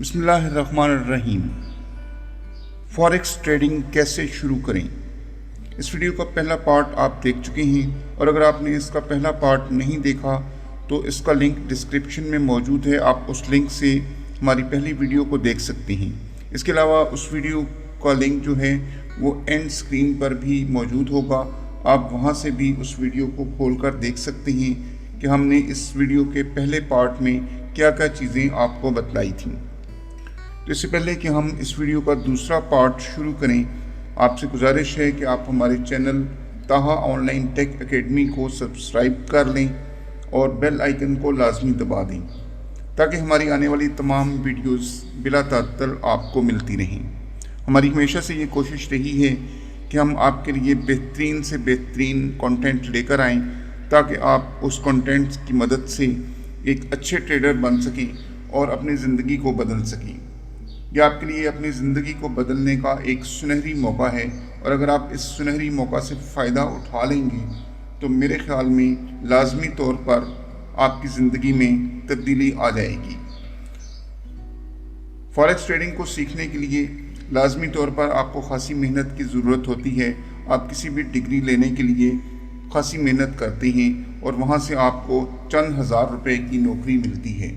बिस्मिल्लाहिर्रहमानिर्रहीम। Forex trading कैसे शुरू करें, इस वीडियो का पहला पार्ट आप देख चुके हैं और अगर आपने इसका पहला पार्ट नहीं देखा तो इसका लिंक डिस्क्रिप्शन में मौजूद है। आप उस लिंक से हमारी पहली वीडियो को देख सकते हैं। इसके अलावा उस वीडियो का लिंक जो है वो एंड स्क्रीन पर भी मौजूद होगा। आप वहां से भी उस वीडियो को खोलकर देख सकते हैं कि हमने इस वीडियो के पहले पार्ट में क्या क्या चीज़ें आपको बतलाई थी। तो इससे पहले कि हम इस वीडियो का दूसरा पार्ट शुरू करें, आपसे गुजारिश है कि आप हमारे चैनल ताहा ऑनलाइन टेक एकेडमी को सब्सक्राइब कर लें और बेल आइकन को लाजमी दबा दें ताकि हमारी आने वाली तमाम वीडियोस बिला तात्तल आपको मिलती रहें। हमारी हमेशा से ये कोशिश रही है कि हम आपके लिए बेहतरीन से बेहतरीन कंटेंट लेकर आएँ ताकि आप उस कंटेंट की मदद से एक अच्छे ट्रेडर बन सकें और अपनी ज़िंदगी को बदल सकें। यह आपके लिए अपनी ज़िंदगी को बदलने का एक सुनहरी मौका है और अगर आप इस सुनहरी मौका से फ़ायदा उठा लेंगे तो मेरे ख्याल में लाजमी तौर पर आपकी ज़िंदगी में तब्दीली आ जाएगी। फॉरेक्स ट्रेडिंग को सीखने के लिए लाजमी तौर पर आपको खासी मेहनत की ज़रूरत होती है। आप किसी भी डिग्री लेने के लिए खासी मेहनत करते हैं और वहाँ से आपको चंद हज़ार रुपए की नौकरी मिलती है,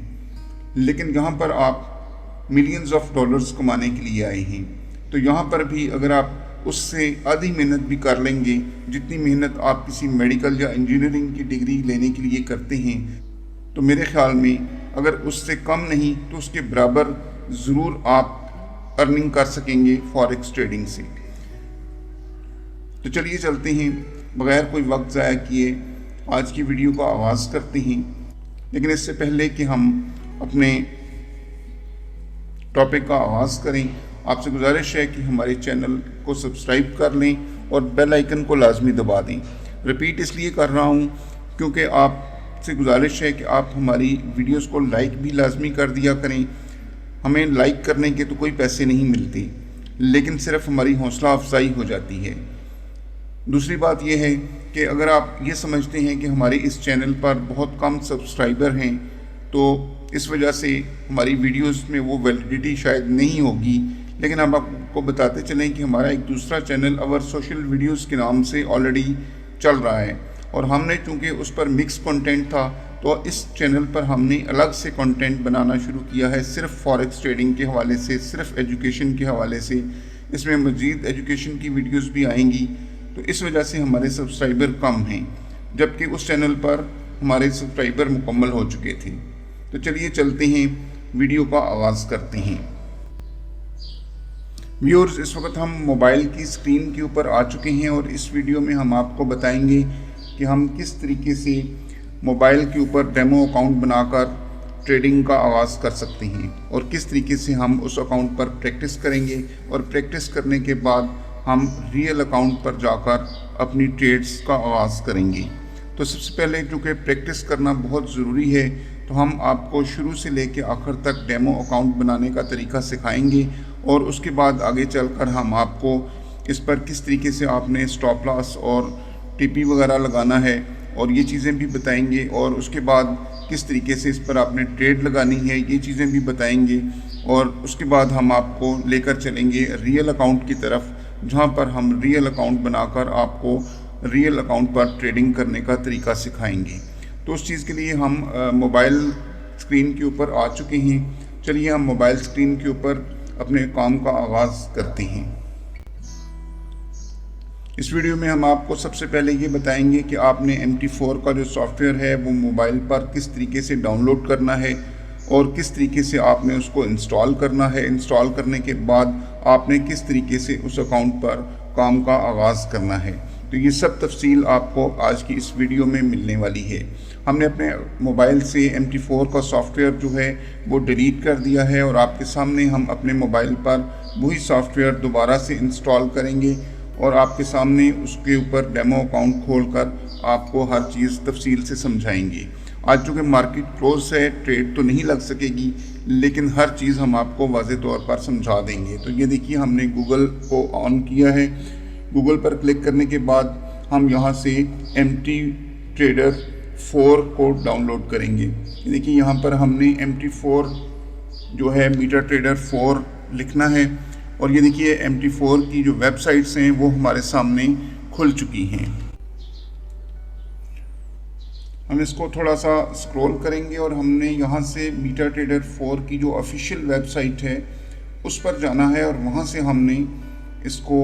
लेकिन यहाँ पर आप मिलियंस ऑफ डॉलर्स कमाने के लिए आए हैं। तो यहाँ पर भी अगर आप उससे आधी मेहनत भी कर लेंगे, जितनी मेहनत आप किसी मेडिकल या इंजीनियरिंग की डिग्री लेने के लिए करते हैं, तो मेरे ख्याल में अगर उससे कम नहीं तो उसके बराबर ज़रूर आप अर्निंग कर सकेंगे फॉरेक्स ट्रेडिंग से। तो चलिए चलते हैं, बगैर कोई वक्त ज़ाया किए आज की वीडियो का आगाज़ करते हैं। लेकिन इससे पहले कि हम अपने टॉपिक का आगाज़ करें, आपसे गुजारिश है कि हमारे चैनल को सब्सक्राइब कर लें और बेल आइकन को लाजमी दबा दें। रिपीट इसलिए कर रहा हूं क्योंकि आपसे गुजारिश है कि आप हमारी वीडियोस को लाइक भी लाजमी कर दिया करें। हमें लाइक करने के तो कोई पैसे नहीं मिलते, लेकिन सिर्फ हमारी हौसला अफजाई हो जाती है। दूसरी बात यह है कि अगर आप ये समझते हैं कि हमारे इस चैनल पर बहुत कम सब्सक्राइबर हैं तो इस वजह से हमारी वीडियोस में वो वैलिडिटी शायद नहीं होगी, लेकिन हम आपको बताते चलें कि हमारा एक दूसरा चैनल अवर सोशल वीडियोस के नाम से ऑलरेडी चल रहा है और हमने चूँकि उस पर मिक्स कंटेंट था तो इस चैनल पर हमने अलग से कंटेंट बनाना शुरू किया है, सिर्फ फॉरेक्स ट्रेडिंग के हवाले से, सिर्फ एजुकेशन के हवाले से। इसमें मज़ीद एजुकेशन की वीडियोज़ भी आएंगी, तो इस वजह से हमारे सब्सक्राइबर कम हैं, जबकि उस चैनल पर हमारे सब्सक्राइबर मुकम्मल हो चुके थे। तो चलिए चलते हैं, वीडियो का आगाज़ करते हैं। व्यूअर्स, इस वक्त हम मोबाइल की स्क्रीन के ऊपर आ चुके हैं और इस वीडियो में हम आपको बताएंगे कि हम किस तरीके से मोबाइल के ऊपर डेमो अकाउंट बनाकर ट्रेडिंग का आगाज़ कर सकते हैं और किस तरीके से हम उस अकाउंट पर प्रैक्टिस करेंगे और प्रैक्टिस करने के बाद हम रियल अकाउंट पर जाकर अपनी ट्रेड्स का आगाज़ करेंगे। तो सबसे पहले चूँकि प्रैक्टिस करना बहुत ज़रूरी है तो हम आपको शुरू से लेकर आखिर तक डेमो अकाउंट बनाने का तरीका सिखाएंगे और उसके बाद आगे चलकर हम आपको इस पर किस तरीके से आपने स्टॉप लॉस और टीपी वगैरह लगाना है और ये चीज़ें भी बताएंगे और उसके बाद किस तरीके से इस पर आपने ट्रेड लगानी है, ये चीज़ें भी बताएंगे और उसके बाद हम आपको लेकर चलेंगे रियल अकाउंट की तरफ, जहाँ पर हम रियल अकाउंट बनाकर आपको रियल अकाउंट पर ट्रेडिंग करने का तरीका सिखाएंगे। तो उस चीज़ के लिए हम मोबाइल स्क्रीन के ऊपर आ चुके हैं। चलिए हम मोबाइल स्क्रीन के ऊपर अपने काम का आगाज़ करते हैं। इस वीडियो में हम आपको सबसे पहले ये बताएंगे कि आपने MT4 का जो सॉफ्टवेयर है वो मोबाइल पर किस तरीके से डाउनलोड करना है और किस तरीके से आपने उसको इंस्टॉल करना है। इंस्टॉल करने के बाद आपने किस तरीके से उस अकाउंट पर काम का आगाज़ करना है। तो ये सब तफसील आपको आज की इस वीडियो में मिलने वाली है। हमने अपने मोबाइल से MT4 का सॉफ्टवेयर जो है वो डिलीट कर दिया है और आपके सामने हम अपने मोबाइल पर वही सॉफ्टवेयर दोबारा से इंस्टॉल करेंगे और आपके सामने उसके ऊपर डेमो अकाउंट खोलकर आपको हर चीज़ तफसील से समझाएंगे। आज चूँकि मार्केट क्लोज है, ट्रेड तो नहीं लग सकेगी, लेकिन हर चीज़ हम आपको वाज़ेह तौर पर समझा देंगे। तो ये देखिए, हमने गूगल को ऑन किया है। गूगल पर क्लिक करने के बाद हम यहाँ से MT Trader 4 को डाउनलोड करेंगे। देखिए यहाँ पर हमने MT4 जो है MetaTrader 4 लिखना है। और ये देखिए MT4 की जो वेबसाइट्स हैं वो हमारे सामने खुल चुकी हैं। हम इसको थोड़ा सा स्क्रॉल करेंगे और हमने यहाँ से MetaTrader 4 की जो ऑफिशियल वेबसाइट है उस पर जाना है और वहाँ से हमने इसको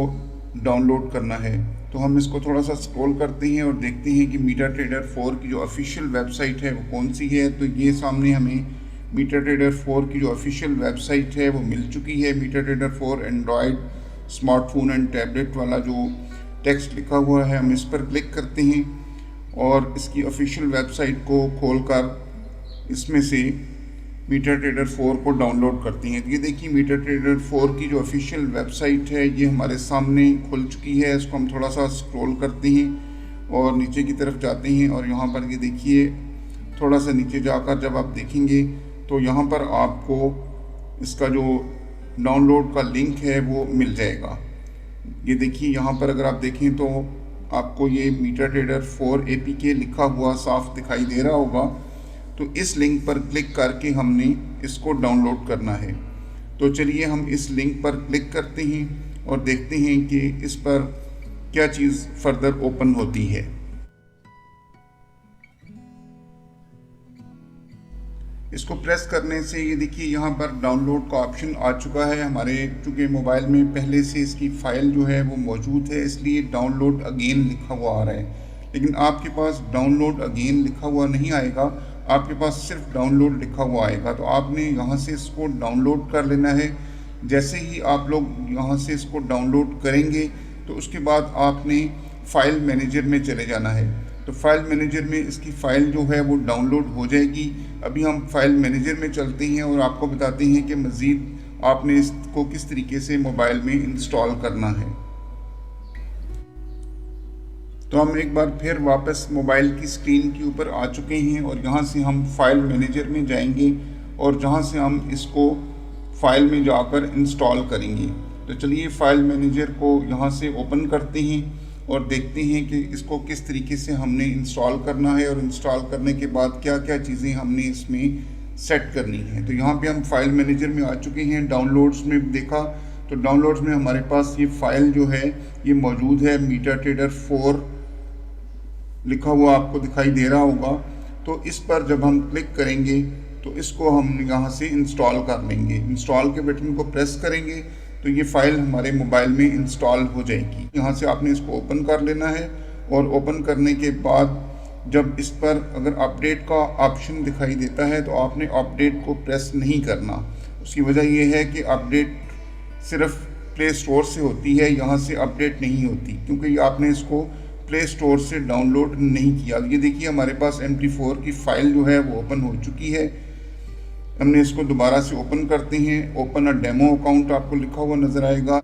डाउनलोड करना है। तो हम इसको थोड़ा सा स्क्रॉल करते हैं और देखते हैं कि MetaTrader 4 की जो ऑफिशियल वेबसाइट है वो कौन सी है। तो ये सामने हमें MetaTrader 4 की जो ऑफिशियल वेबसाइट है वो मिल चुकी है। MetaTrader 4 Android smartphone and tablet वाला जो टेक्स्ट लिखा हुआ है, हम इस पर क्लिक करते हैं और इसकी ऑफिशियल वेबसाइट को खोलकर इसमें से MetaTrader 4 को डाउनलोड करती हैं। तो ये देखिए MetaTrader 4 की जो ऑफिशियल वेबसाइट है ये हमारे सामने खुल चुकी है। इसको हम थोड़ा सा स्क्रॉल करते हैं और नीचे की तरफ जाते हैं और यहाँ पर ये देखिए थोड़ा सा नीचे जाकर जब आप देखेंगे तो यहाँ पर आपको इसका जो डाउनलोड का लिंक है वो मिल जाएगा। ये देखिए यहाँ पर अगर आप देखें तो आपको ये MetaTrader 4 APK लिखा हुआ साफ दिखाई दे रहा होगा। तो इस लिंक पर क्लिक करके हमने इसको डाउनलोड करना है। तो चलिए हम इस लिंक पर क्लिक करते हैं और देखते हैं कि इस पर क्या चीज़ फर्दर ओपन होती है। इसको प्रेस करने से ये देखिए यहाँ पर डाउनलोड का ऑप्शन आ चुका है। हमारे चूँकि मोबाइल में पहले से इसकी फ़ाइल जो है वो मौजूद है, इसलिए डाउनलोड अगेन लिखा हुआ आ रहा है। लेकिन आपके पास डाउनलोड अगेन लिखा हुआ नहीं आएगा, आपके पास सिर्फ डाउनलोड लिखा हुआ आएगा। तो आपने यहाँ से इसको डाउनलोड कर लेना है। जैसे ही आप लोग यहाँ से इसको डाउनलोड करेंगे तो उसके बाद आपने फ़ाइल मैनेजर में चले जाना है। तो फाइल मैनेजर में इसकी फ़ाइल जो है वो डाउनलोड हो जाएगी। अभी हम फाइल मैनेजर में चलते हैं और आपको बताते हैं कि मज़ीद आपने इसको किस तरीके से मोबाइल में इंस्टॉल करना है। तो हम एक बार फिर वापस मोबाइल की स्क्रीन के ऊपर आ चुके हैं और यहाँ से हम फाइल मैनेजर में जाएंगे और जहाँ से हम इसको फाइल में जाकर इंस्टॉल करेंगे। तो चलिए फाइल मैनेजर को यहाँ से ओपन करते हैं और देखते हैं कि इसको किस तरीके से हमने इंस्टॉल करना है और इंस्टॉल करने के बाद क्या क्या चीज़ें हमने इसमें सेट करनी है। तो यहाँ पे हम फाइल मैनेजर में आ चुके हैं। डाउनलोड्स में देखा तो डाउनलोड्स में हमारे पास ये फ़ाइल जो है ये मौजूद है, MetaTrader 4 लिखा हुआ आपको दिखाई दे रहा होगा। तो इस पर जब हम क्लिक करेंगे तो इसको हम यहाँ से इंस्टॉल कर लेंगे। इंस्टॉल के बटन को प्रेस करेंगे तो ये फ़ाइल हमारे मोबाइल में इंस्टॉल हो जाएगी। यहाँ से आपने इसको ओपन कर लेना है और ओपन करने के बाद जब इस पर अगर अपडेट का ऑप्शन दिखाई देता है तो आपने अपडेट को प्रेस नहीं करना। उसकी वजह यह है कि अपडेट सिर्फ प्ले स्टोर से होती है, यहाँ से अपडेट नहीं होती, क्योंकि आपने इसको प्ले स्टोर से डाउनलोड नहीं किया। ये देखिए हमारे पास MT4 की फ़ाइल जो है वो ओपन हो चुकी है। हमने इसको दोबारा से ओपन करते हैं। ओपन अ डेमो अकाउंट आपको लिखा हुआ नजर आएगा।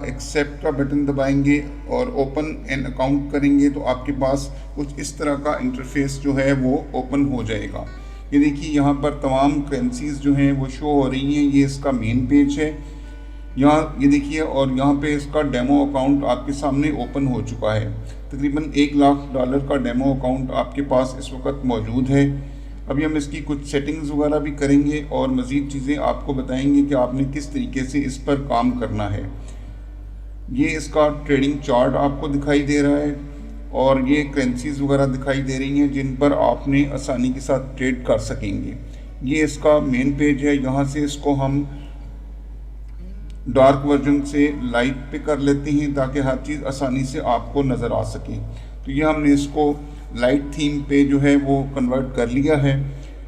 एक्सेप्ट का बटन दबाएंगे और ओपन एन अकाउंट करेंगे तो आपके पास कुछ इस तरह का इंटरफेस जो है वो ओपन हो जाएगा। ये देखिए यहाँ पर तमाम करेंसीज जो हैं वो शो हो रही हैं। ये इसका मेन पेज है यहाँ, ये देखिए, और यहाँ पे इसका डेमो अकाउंट आपके सामने ओपन हो चुका है। तकरीबन $1 लाख का डेमो अकाउंट आपके पास इस वक्त मौजूद है। अभी हम इसकी कुछ सेटिंग्स वगैरह भी करेंगे और मज़ीद चीज़ें आपको बताएंगे कि आपने किस तरीके से इस पर काम करना है। ये इसका ट्रेडिंग चार्ट आपको दिखाई दे रहा है और ये करेंसीज वगैरह दिखाई दे रही हैं जिन पर आपने आसानी के साथ ट्रेड कर सकेंगे। ये इसका मेन पेज है। यहाँ से इसको हम डार्क वर्जन से लाइट पे कर लेते हैं ताकि हर चीज़ आसानी से आपको नज़र आ सके। तो ये हमने इसको लाइट थीम पे जो है वो कन्वर्ट कर लिया है।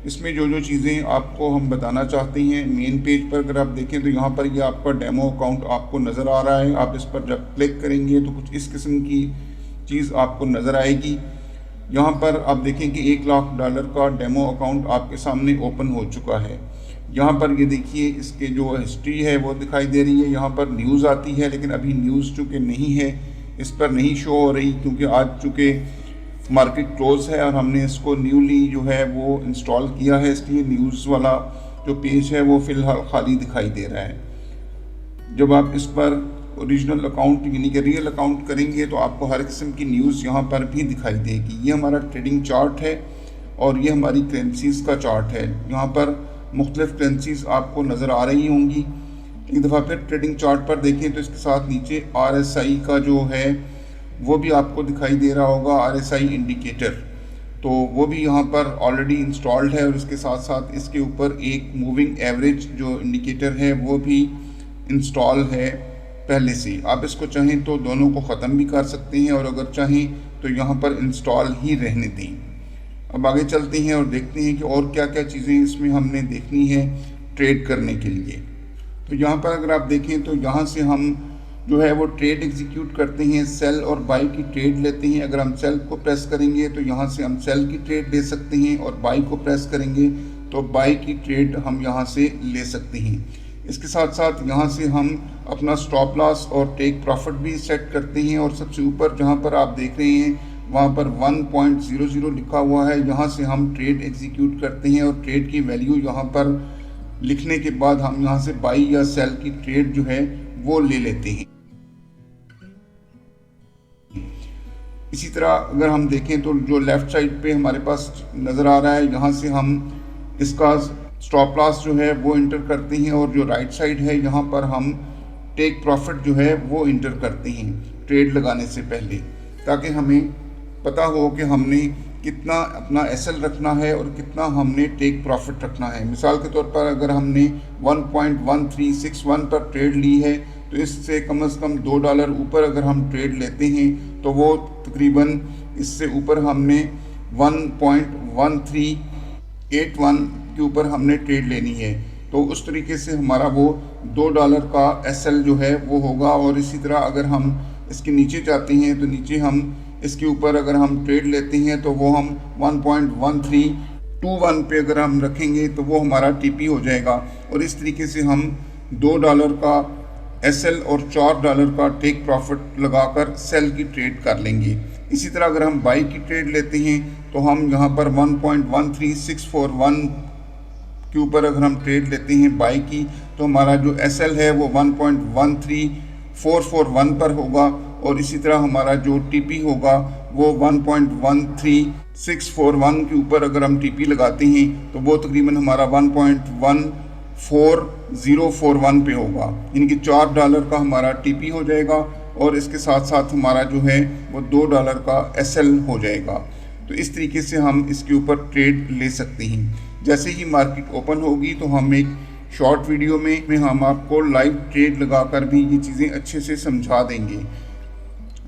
इसमें जो जो चीज़ें आपको हम बताना चाहते हैं, मेन पेज पर अगर आप देखें तो यहाँ पर ये आपका डेमो अकाउंट आपको नज़र आ रहा है। आप इस पर जब क्लिक करेंगे तो कुछ इस किस्म की चीज़ आपको नज़र आएगी। यहाँ पर आप देखें कि $1 लाख का डेमो अकाउंट आपके सामने ओपन हो चुका है। यहाँ पर ये देखिए इसके जो हिस्ट्री है वो दिखाई दे रही है। यहाँ पर न्यूज़ आती है लेकिन अभी न्यूज़ चूँकि नहीं है इस पर नहीं शो हो रही, क्योंकि आज चूँकि मार्केट क्लोज है और हमने इसको न्यूली जो है वो इंस्टॉल किया है, इसलिए न्यूज़ वाला जो पेज है वो फ़िलहाल खाली दिखाई दे रहा है। जब आप इस पर ओरिजिनल अकाउंट यानी कि रियल अकाउंट करेंगे तो आपको हर किस्म की न्यूज़ यहाँ पर भी दिखाई देगी। ये हमारा ट्रेडिंग चार्ट है। और ये हमारी करेंसीज़ का चार्ट है। यहाँ पर मुख्तलिफ करेंसीज़ आपको नज़र आ रही होंगी। एक दफ़ा फिर ट्रेडिंग चार्ट पर देखें तो इसके साथ नीचे RSI का जो है वो भी आपको दिखाई दे रहा होगा, RSI इंडिकेटर, तो वो भी यहाँ पर ऑलरेडी इंस्टॉल्ड है और इसके साथ साथ इसके ऊपर एक मूविंग एवरेज जो इंडिकेटर है वो भी इंस्टॉल है पहले से। आप इसको चाहें तो दोनों को ख़त्म भी कर सकते हैं और अगर चाहें तो यहाँ पर इंस्टॉल ही रहने दें। अब आगे चलते हैं और देखते हैं कि और क्या क्या चीज़ें इसमें हमने देखनी है ट्रेड करने के लिए। तो यहाँ पर अगर आप देखें तो यहाँ से हम जो है वो ट्रेड एग्जीक्यूट करते हैं, सेल और बाई की ट्रेड लेते हैं। अगर हम सेल को प्रेस करेंगे तो यहाँ से हम सेल की ट्रेड ले सकते हैं और बाई को प्रेस करेंगे तो बाई की ट्रेड हम यहाँ से ले सकते हैं। इसके साथ साथ यहाँ से हम अपना स्टॉप लॉस और टेक प्रॉफिट भी सेट करते हैं और सबसे ऊपर जहाँ पर आप देख रहे हैं वहाँ पर 1.00 लिखा हुआ है, यहाँ से हम ट्रेड एग्जीक्यूट करते हैं और ट्रेड की वैल्यू यहाँ पर लिखने के बाद हम यहाँ से बाई या सेल की ट्रेड जो है वो ले लेते हैं। इसी तरह अगर हम देखें तो जो लेफ़्ट साइड पे हमारे पास नज़र आ रहा है यहाँ से हम इसका स्टॉप लॉस जो है वो इंटर करते हैं और जो राइट साइड है यहाँ पर हम टेक प्रॉफिट जो है वो इंटर करते हैं ट्रेड लगाने से पहले, ताकि हमें पता हो कि हमने कितना अपना SL रखना है और कितना हमने टेक प्रॉफिट रखना है। मिसाल के तौर पर अगर हमने 1.1361 पर ट्रेड ली है तो इससे कम से कम $2 ऊपर अगर हम ट्रेड लेते हैं तो वो तकरीबन इससे ऊपर हमने 1.1381 के ऊपर हमने ट्रेड लेनी है। तो उस तरीके से हमारा वो $2 का SL जो है वो होगा। और इसी तरह अगर हम इसके नीचे जाते हैं तो नीचे हम इसके ऊपर अगर हम ट्रेड लेते हैं तो वो हम 1.1321 पे अगर हम रखेंगे तो वो हमारा TP हो जाएगा। और इस तरीके से हम $2 का SL और $4 का टेक प्रॉफिट लगाकर सेल की ट्रेड कर लेंगे। इसी तरह अगर हम बाई की ट्रेड लेते हैं तो हम यहाँ पर 1.13641 के ऊपर अगर हम ट्रेड लेते हैं बाई की तो हमारा जो SL है वो 1.13441 पर होगा और इसी तरह हमारा जो TP होगा वो 1.13641 के ऊपर अगर हम TP लगाते हैं तो वो तकरीबन हमारा 1.14041 पे होगा, यानी कि $4 का हमारा TP हो जाएगा और इसके साथ साथ हमारा जो है वो $2 का SL हो जाएगा। तो इस तरीके से हम इसके ऊपर ट्रेड ले सकते हैं। जैसे ही मार्केट ओपन होगी तो हम एक शॉर्ट वीडियो में हम आपको लाइव ट्रेड लगाकर भी ये चीज़ें अच्छे से समझा देंगे।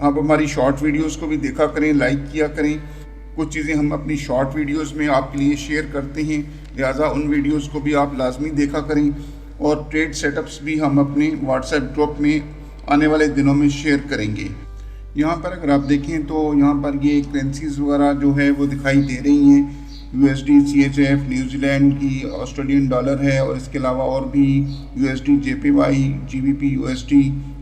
आप हमारी शॉर्ट वीडियोस को भी देखा करें, लाइक किया करें। कुछ चीज़ें हम अपनी शॉर्ट वीडियोस में आपके लिए शेयर करते हैं, लिहाजा उन वीडियोस को भी आप लाजमी देखा करें। और ट्रेड सेटअप्स भी हम अपने व्हाट्सएप ग्रुप में आने वाले दिनों में शेयर करेंगे। यहाँ पर अगर आप देखें तो यहाँ पर ये करेंसीज़ वगैरह जो है वो दिखाई दे रही हैं। USD CHF न्यूजीलैंड की, ऑस्ट्रेलियन डॉलर है और इसके अलावा और भी USD JPY GBP USD,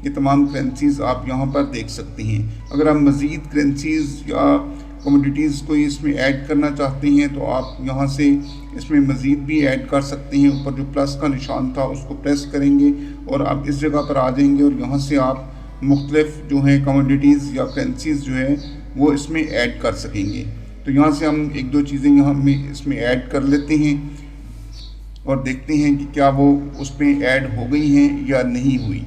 ये तमाम करेंसीज़ आप यहाँ पर देख सकते हैं। अगर आप मज़ीद करेंसीज़ या कमोडिटीज़ को इसमें ऐड करना चाहते हैं तो आप यहाँ से इसमें मज़ीद भी ऐड कर सकते हैं। ऊपर जो प्लस का निशान था उसको प्रेस करेंगे और आप इस जगह पर आ जाएंगे और यहाँ से आप मुख्तलिफ जो हैं कमोडिटीज़ या करेंसीज़ जो है वो इसमें ऐड कर सकेंगे। तो यहाँ से हम एक दो चीज़ें यहाँ में इसमें ऐड कर लेते हैं और देखते हैं कि क्या वो उसमें ऐड हो गई हैं या नहीं हुई।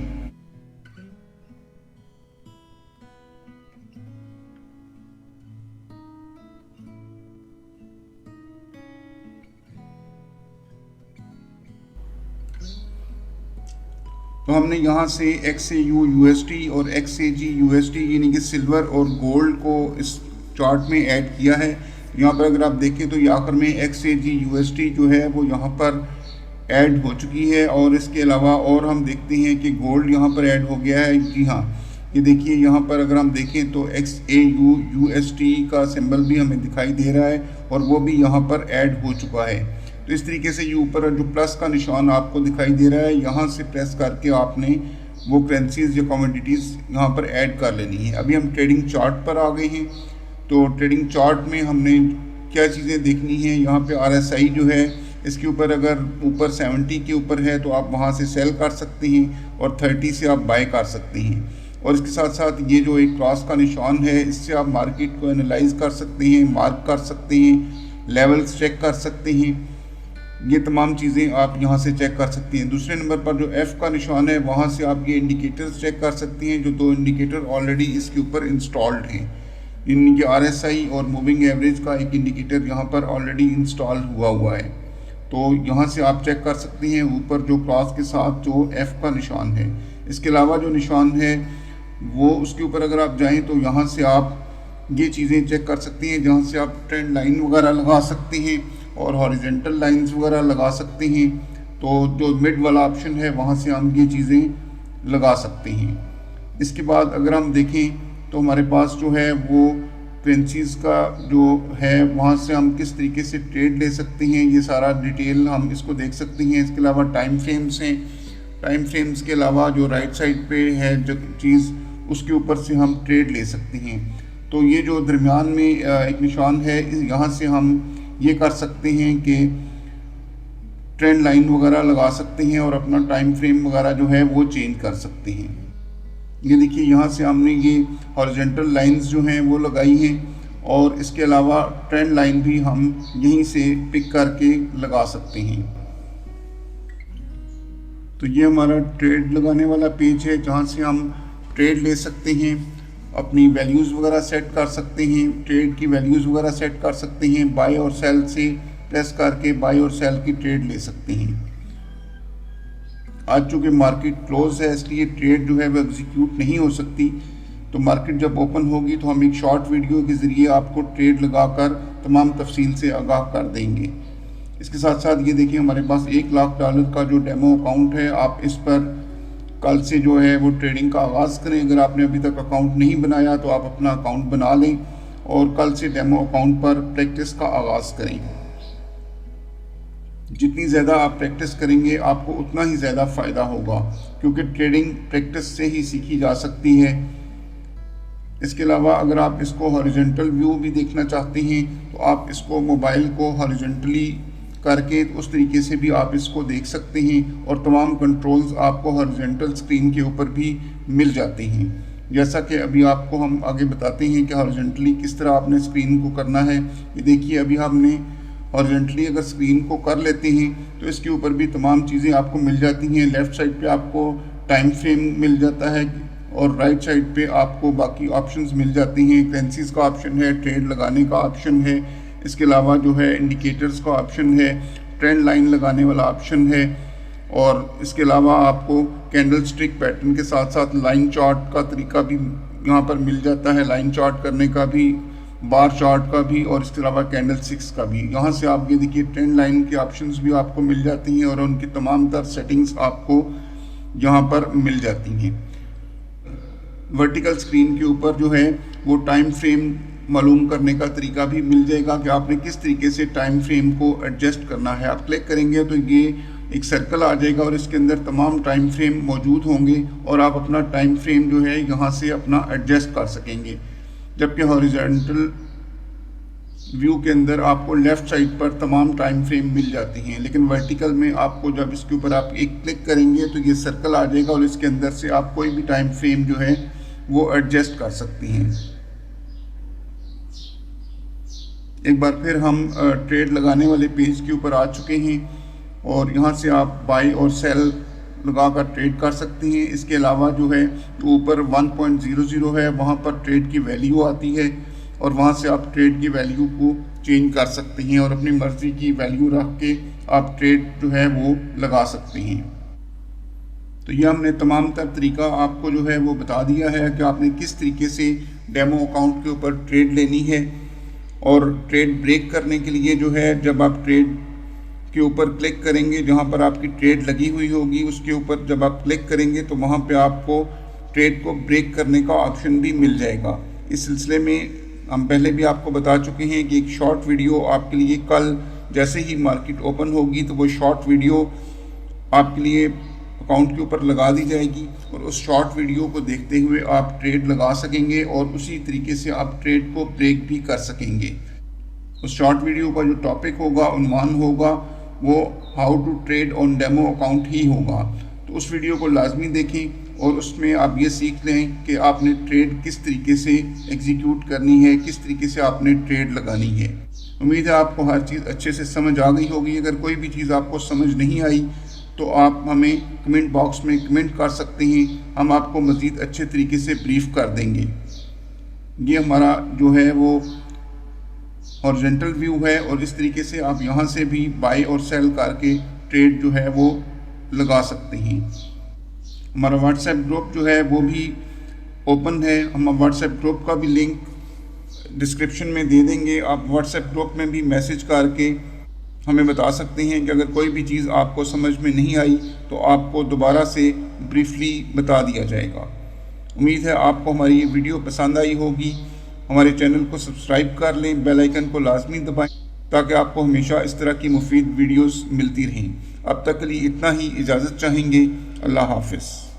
तो हमने यहाँ से XAU USD और XAG USD यानी कि सिल्वर और गोल्ड को इस चार्ट में ऐड किया है। यहाँ पर अगर आप देखें तो ये आखिर में XAG USD जो है वो यहाँ पर ऐड हो चुकी है। और इसके अलावा और हम देखते हैं कि गोल्ड यहाँ पर ऐड हो गया है। जी हाँ, ये देखिए यहाँ पर अगर हम देखें तो XAU USD का सिंबल भी हमें दिखाई दे रहा है और वो भी यहाँ पर ऐड हो चुका है। तो इस तरीके से ये ऊपर जो प्लस का निशान आपको दिखाई दे रहा है, यहाँ से प्रेस करके आपने वो करेंसीज़ या कमोडिटीज़ यहाँ पर ऐड कर लेनी है। अभी हम ट्रेडिंग चार्ट पर आ गए हैं। तो ट्रेडिंग चार्ट में हमने क्या चीज़ें देखनी है, यहाँ पे RSI जो है इसके ऊपर अगर ऊपर 70 के ऊपर है तो आप वहाँ से सेल कर सकते हैं और 30 से आप बाय कर सकते हैं। और इसके साथ साथ ये जो एक क्रॉस का निशान है इससे आप मार्केट को एनालाइज कर सकते हैं, मार्क कर सकते हैं लेवल्स चेक कर सकते हैं। ये तमाम चीज़ें आप यहाँ से चेक कर सकती हैं। दूसरे नंबर पर जो F का निशान है वहाँ से आप ये इंडिकेटर्स चेक कर सकती हैं, जो 2 इंडिकेटर ऑलरेडी इसके ऊपर इंस्टॉल्ड हैं। इनकी RSI और मूविंग एवरेज का एक इंडिकेटर यहाँ पर ऑलरेडी इंस्टॉल हुआ है, तो यहाँ से आप चेक कर सकती हैं ऊपर जो क्रॉस के साथ जो F का निशान है। इसके अलावा जो निशान है वो उसके ऊपर अगर आप जाएँ तो यहाँ से आप ये चीज़ें चेक कर सकती हैं, जहाँ से आप ट्रेंड लाइन वगैरह लगा सकती हैं और हॉरिजेंटल लाइंस वगैरह लगा सकते हैं। तो जो मिड वाला ऑप्शन है वहाँ से हम ये चीज़ें लगा सकते हैं। इसके बाद अगर हम देखें तो हमारे पास जो है वो करेंसीज का जो है वहाँ से हम किस तरीके से ट्रेड ले सकते हैं, ये सारा डिटेल हम इसको देख सकते हैं। इसके अलावा टाइम फ्रेम्स हैं, टाइम फ्रेम्स के अलावा जो राइट साइड पे है जो चीज़ उसके ऊपर से हम ट्रेड ले सकते हैं। तो ये जो दरमियान में एक निशान है, यहाँ से हम ये कर सकते हैं कि ट्रेंड लाइन वगैरह लगा सकते हैं और अपना टाइम फ्रेम वगैरह जो है वो चेंज कर सकते हैं। ये देखिए यहाँ से हमने ये हॉरिजेंटल लाइंस जो हैं वो लगाई हैं और इसके अलावा ट्रेंड लाइन भी हम यहीं से पिक करके लगा सकते हैं। तो ये हमारा ट्रेड लगाने वाला पेज है, जहाँ से हम ट्रेड ले सकते हैं, अपनी वैल्यूज़ वगैरह सेट कर सकते हैं, ट्रेड की वैल्यूज़ वगैरह सेट कर सकते हैं। बाय और सेल से प्रेस करके बाय और सेल की ट्रेड ले सकते हैं। आज चूँकि मार्केट क्लोज है इसलिए ट्रेड जो है वो एग्जीक्यूट नहीं हो सकती, तो मार्केट जब ओपन होगी तो हम एक शॉर्ट वीडियो के ज़रिए आपको ट्रेड लगाकर तमाम तफसील से आगाह कर देंगे। इसके साथ साथ ये देखिए हमारे पास $1,00,000 का जो डेमो अकाउंट है, आप इस पर कल से जो है वो ट्रेडिंग का आगाज़ करें। अगर आपने अभी तक अकाउंट नहीं बनाया तो आप अपना अकाउंट बना लें और कल से डेमो अकाउंट पर प्रैक्टिस का आगाज़ करें। जितनी ज़्यादा आप प्रैक्टिस करेंगे आपको उतना ही ज़्यादा फ़ायदा होगा, क्योंकि ट्रेडिंग प्रैक्टिस से ही सीखी जा सकती है। इसके अलावा अगर आप इसको हॉरिजॉन्टल व्यू भी देखना चाहते हैं तो आप इसको मोबाइल को हॉरिजॉन्टली करके उस तरीके से भी आप इसको देख सकते हैं और तमाम कंट्रोल्स आपको हॉरिजॉन्टल स्क्रीन के ऊपर भी मिल जाते हैं। जैसा कि अभी आपको हम आगे बताते हैं कि हॉरिजॉन्टली किस तरह आपने स्क्रीन को करना है। ये देखिए अभी हमने हॉरिजॉन्टली अगर स्क्रीन को कर लेते हैं तो इसके ऊपर भी तमाम चीज़ें आपको मिल जाती हैं। लेफ़्ट साइड पे आपको टाइम फ्रेम मिल जाता है और राइट साइड पे आपको बाकी ऑप्शंस मिल जाती हैं। करेंसीज का ऑप्शन है, ट्रेड लगाने का ऑप्शन है, इसके अलावा जो है इंडिकेटर्स का ऑप्शन है, ट्रेंड लाइन लगाने वाला ऑप्शन है और इसके अलावा आपको कैंडल स्टिक पैटर्न के साथ साथ लाइन चार्ट का तरीका भी यहाँ पर मिल जाता है, लाइन चार्ट करने का भी, बार चार्ट का भी और इसके अलावा कैंडल स्टिक्स का भी। यहाँ से आप ये देखिए ट्रेंड लाइन के ऑप्शंस भी आपको मिल जाती हैं और उनकी तमाम तर सेटिंग्स आपको यहाँ पर मिल जाती हैं। वर्टिकल स्क्रीन के ऊपर जो है वो टाइम फ्रेम मालूम करने का तरीका भी मिल जाएगा कि आपने किस तरीके से टाइम फ्रेम को एडजस्ट करना है। आप क्लिक करेंगे तो ये एक सर्कल आ जाएगा और इसके अंदर तमाम टाइम फ्रेम मौजूद होंगे और आप अपना टाइम फ्रेम जो है यहाँ से अपना एडजस्ट कर सकेंगे। जबकि हॉरिजॉन्टल व्यू के अंदर आपको लेफ़्ट साइड पर तमाम टाइम फ्रेम मिल जाती हैं, लेकिन वर्टिकल में आपको जब इसके ऊपर आप एक क्लिक करेंगे तो ये सर्कल आ जाएगा और इसके अंदर से आप कोई भी टाइम फ्रेम जो है वो एडजस्ट कर सकती हैं। एक बार फिर हम ट्रेड लगाने वाले पेज के ऊपर आ चुके हैं और यहाँ से आप बाय और सेल लगाकर ट्रेड कर सकती हैं। इसके अलावा जो है ऊपर 1.00 है, वहाँ पर ट्रेड की वैल्यू आती है और वहाँ से आप ट्रेड की वैल्यू को चेंज कर सकते हैं और अपनी मर्ज़ी की वैल्यू रख के आप ट्रेड जो है वो लगा सकते हैं। तो ये हमने तमाम तर तरीका आपको जो है वो बता दिया है कि आपने किस तरीके से डेमो अकाउंट के ऊपर ट्रेड लेनी है। और ट्रेड ब्रेक करने के लिए जो है जब आप ट्रेड के ऊपर क्लिक करेंगे, जहां पर आपकी ट्रेड लगी हुई होगी उसके ऊपर जब आप क्लिक करेंगे तो वहां पे आपको ट्रेड को ब्रेक करने का ऑप्शन भी मिल जाएगा। इस सिलसिले में हम पहले भी आपको बता चुके हैं कि एक शॉर्ट वीडियो आपके लिए कल जैसे ही मार्केट ओपन होगी तो वो शॉर्ट वीडियो आपके लिए अकाउंट के ऊपर लगा दी जाएगी और उस शॉर्ट वीडियो को देखते हुए आप ट्रेड लगा सकेंगे और उसी तरीके से आप ट्रेड को ब्रेक भी कर सकेंगे। उस शॉर्ट वीडियो का जो टॉपिक होगा, उन्वान होगा, वो how to trade on demo account ही होगा। तो उस वीडियो को लाजमी देखें और उसमें आप ये सीख लें कि आपने ट्रेड किस तरीके से एग्जीक्यूट करनी है, किस तरीके से आपने ट्रेड लगानी है। उम्मीद है आपको हर चीज़ अच्छे से समझ आ गई होगी। अगर कोई भी चीज़ आपको समझ नहीं आई तो आप हमें कमेंट बॉक्स में कमेंट कर सकते हैं, हम आपको मज़ीद अच्छे तरीके से ब्रीफ कर देंगे। ये हमारा जो है वो हॉरिजॉन्टल व्यू है और इस तरीके से आप यहाँ से भी बाय और सेल करके ट्रेड जो है वो लगा सकते हैं। हमारा व्हाट्सएप ग्रुप जो है वो भी ओपन है, हम व्हाट्सएप ग्रुप का भी लिंक डिस्क्रिप्शन में दे देंगे। आप व्हाट्सएप ग्रुप में भी मैसेज करके हमें बता सकते हैं कि अगर कोई भी चीज़ आपको समझ में नहीं आई तो आपको दोबारा से ब्रीफली बता दिया जाएगा। उम्मीद है आपको हमारी ये वीडियो पसंद आई होगी। हमारे चैनल को सब्सक्राइब कर लें, बेल आइकन को लाजमी दबाएं ताकि आपको हमेशा इस तरह की मुफीद वीडियोस मिलती रहें। अब तक के लिए इतना ही, इजाज़त चाहेंगे। अल्लाह हाफ़िज़।